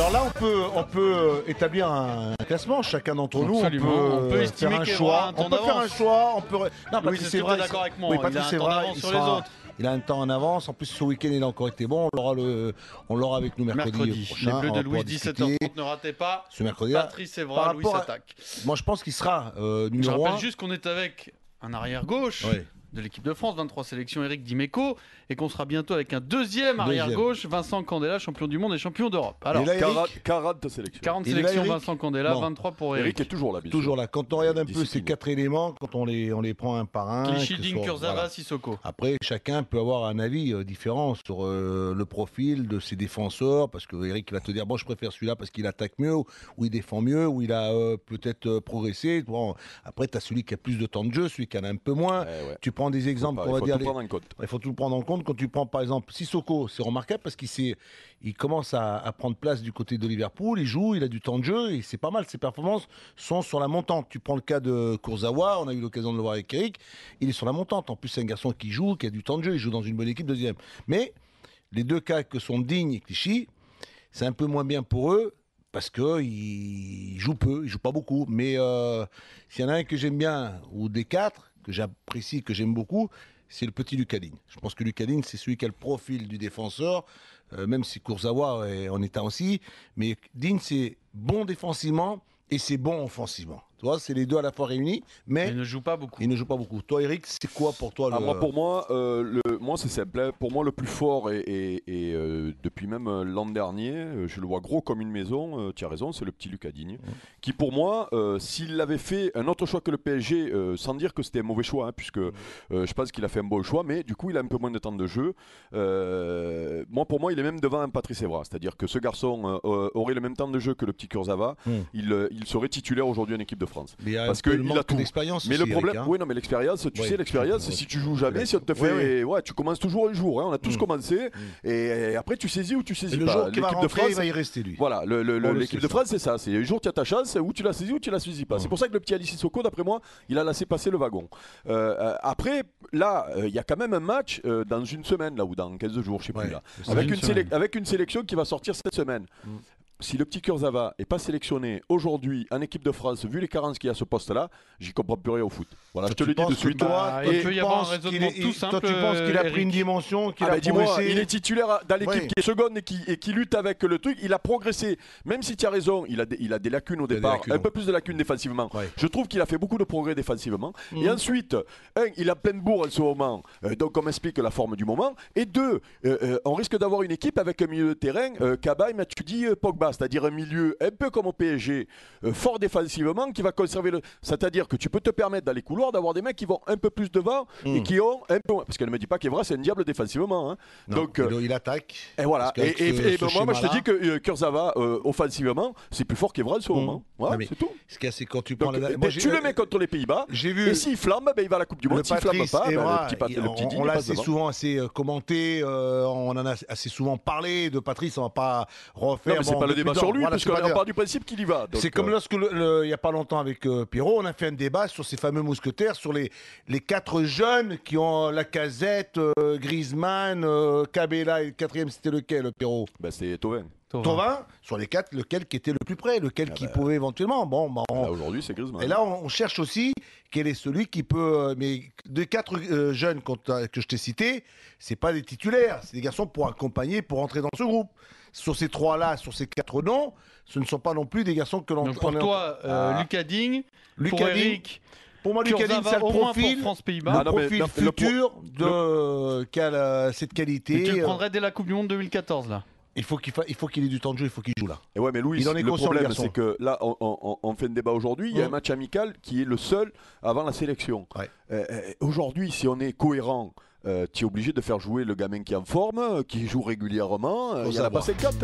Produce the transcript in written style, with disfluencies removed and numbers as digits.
Alors là, on peut établir un classement. Chacun d'entre nous, on peut estimer faire un qu'il y choix. aura un temps On peut faire un d'avance. choix. On peut. Non, Louis, est-ce que tu es d'accord avec moi? Oui, Il a Patrice, un c'est temps vrai. d'avance sur les autres. Il a un temps en avance. En plus, ce week-end, il a encore été bon. On l'aura avec nous mercredi prochain. Les Bleus de Louis, discuter. 17h30, ne ratez pas. Ce mercredi. Patrice Evra, Louis s'attaque. Moi, je pense qu'il sera Je numéro 1. rappelle juste qu'on est avec un arrière-gauche. Ouais. De l'équipe de France, 23 sélections, Eric Dimeco, et qu'on sera bientôt avec un deuxième arrière-gauche, Vincent Candela, champion du monde et champion d'Europe. Alors, 40 sélections. 40 sélections, Vincent Candela, 23 pour Eric. Eric est toujours là, toujours là. Quand on regarde un peu ces 4 éléments, quand on les prend un par un. Clichy, Digne, Kurzawa, voilà. Sissoko. Après, chacun peut avoir un avis différent sur le profil de ses défenseurs, parce que Eric va te dire, bon, je préfère celui-là parce qu'il attaque mieux, ou il défend mieux, ou il a peut-être progressé. Bon, après, tu as celui qui a plus de temps de jeu, celui qui en a un peu moins. Ouais. Tu prends des exemples. Il faut tout prendre en compte. Quand tu prends par exemple Sissoko, c'est remarquable parce qu'il commence à prendre place du côté de Liverpool, il joue, il a du temps de jeu et c'est pas mal. Ses performances sont sur la montante. Tu prends le cas de Kurzawa, on a eu l'occasion de le voir avec Eric, il est sur la montante. En plus, c'est un garçon qui joue, qui a du temps de jeu, il joue dans une bonne équipe deuxième. Mais les deux cas que sont Digne et Clichy, c'est un peu moins bien pour eux. Parce qu'ils jouent peu, ils jouent pas beaucoup. Mais s'il y en a un que j'aime bien, ou des 4, que j'apprécie, que j'aime beaucoup, c'est le petit Lucas Digne. Je pense que Lucas Digne, c'est celui qui a le profil du défenseur, même si Kurzawa est en état aussi. Mais Digne, c'est bon défensivement et c'est bon offensivement. Tu vois, c'est les deux à la fois réunis, mais il ne joue pas beaucoup. Toi, Eric, c'est quoi pour toi Pour moi, c'est simple. Pour moi, le plus fort, et depuis même l'an dernier, je le vois gros comme une maison, tu as raison, c'est le petit Lucas Digne, qui pour moi, s'il avait fait un autre choix que le PSG, sans dire que c'était un mauvais choix, puisque je pense qu'il a fait un bon choix, mais du coup, il a un peu moins de temps de jeu. Pour moi, il est même devant un Patrice Evra, c'est-à-dire que ce garçon aurait le même temps de jeu que le petit Kurzawa, il serait titulaire aujourd'hui en équipe de France. Mais parce que il a tout d'expérience. Mais le problème, mais l'expérience, tu sais, l'expérience, si tu joues jamais, si on te fait, tu commences toujours un jour. On a tous commencé, et après tu saisis ou tu saisis pas. Le jour qu'il va rentrer, il va y rester lui. Voilà, l'équipe de France, c'est ça. C'est un jour tu as ta chance, ou tu la saisis ou tu la saisis pas. C'est pour ça que le petit Ali Sissoko, d'après moi, il a laissé passer le wagon. Après, là, il y a quand même un match dans une semaine, là, ou dans 15 jours, je sais plus là, avec une sélection qui va sortir cette semaine. Si le petit Kurzawa n'est pas sélectionné aujourd'hui en équipe de France, vu les carences qu'il y a à ce poste-là, j'y comprends plus rien au foot. Voilà, je te le dis de suite. Il peut y avoir un raisonnement tout simple. Toi, tu penses qu'il a pris une dimension, qu'il a progressé? Il est titulaire dans l'équipe qui est seconde et qui lutte avec le truc. Il a progressé. Même si tu as raison, il a des lacunes au départ, un peu plus de lacunes défensivement. Je trouve qu'il a fait beaucoup de progrès défensivement. Et ensuite, il a plein de bourre en ce moment. Donc, on m'explique la forme du moment. Et 2, on risque d'avoir une équipe avec un milieu de terrain, Cabaye, Matuidi, Pogba. C'est-à-dire un milieu un peu comme au PSG, fort défensivement, qui va conserver le. C'est-à-dire que tu peux te permettre dans les couloirs d'avoir des mecs qui vont un peu plus devant et qui ont un peu moins. Parce qu'elle ne me dit pas qu'Evra c'est un diable défensivement. Non, donc il attaque. Et voilà. Et moi je te dis que Kurzawa offensivement c'est plus fort qu'Evra en ce moment. Voilà, c'est tout. Ce qu'il y a, c'est quand tu prends tu le mets contre les Pays-Bas. Et s'il flamme, il va à la Coupe du Monde. S'il flamme pas, le petit Digne. On l'a assez souvent commenté, on en a assez souvent parlé de Patrice. On va pas refaire. Non, mais c'est pas le débat sur lui, parce qu'on part du principe qu'il y va. C'est comme lorsque, il n'y a pas longtemps avec Pierrot, on a fait un débat sur ces fameux mousquetaires, sur les 4 jeunes qui ont Lacazette, Griezmann, Cabella, et le 4e, c'était lequel, Pierrot? C'est Thauvin. Thauvin, sur les 4, lequel qui était le plus près, lequel qui pouvait éventuellement. Aujourd'hui, c'est Griezmann. Et là, on cherche aussi quel est celui qui peut. Mais de 4 jeunes que je t'ai cités, c'est pas des titulaires, c'est des garçons pour accompagner, pour entrer dans ce groupe. Sur ces 3-là, sur ces 4 noms, ce ne sont pas non plus des garçons que l'on. Donc pour toi, Lucas Digne, pour Eric. Pour moi, Lucas Digne, c'est le profil, France-Pays-Bas. le profil futur qui a cette qualité. Mais tu le prendrais dès la Coupe du Monde 2014 là. Il faut qu'il ait du temps de jeu, il faut qu'il joue là. Et ouais, mais Louis, le problème, c'est que là, on fait un débat aujourd'hui. Il y a un match amical qui est le seul avant la sélection. Aujourd'hui, si on est cohérent, tu es obligé de faire jouer le gamin qui est en forme, qui joue régulièrement. Il n'y en a pas 50.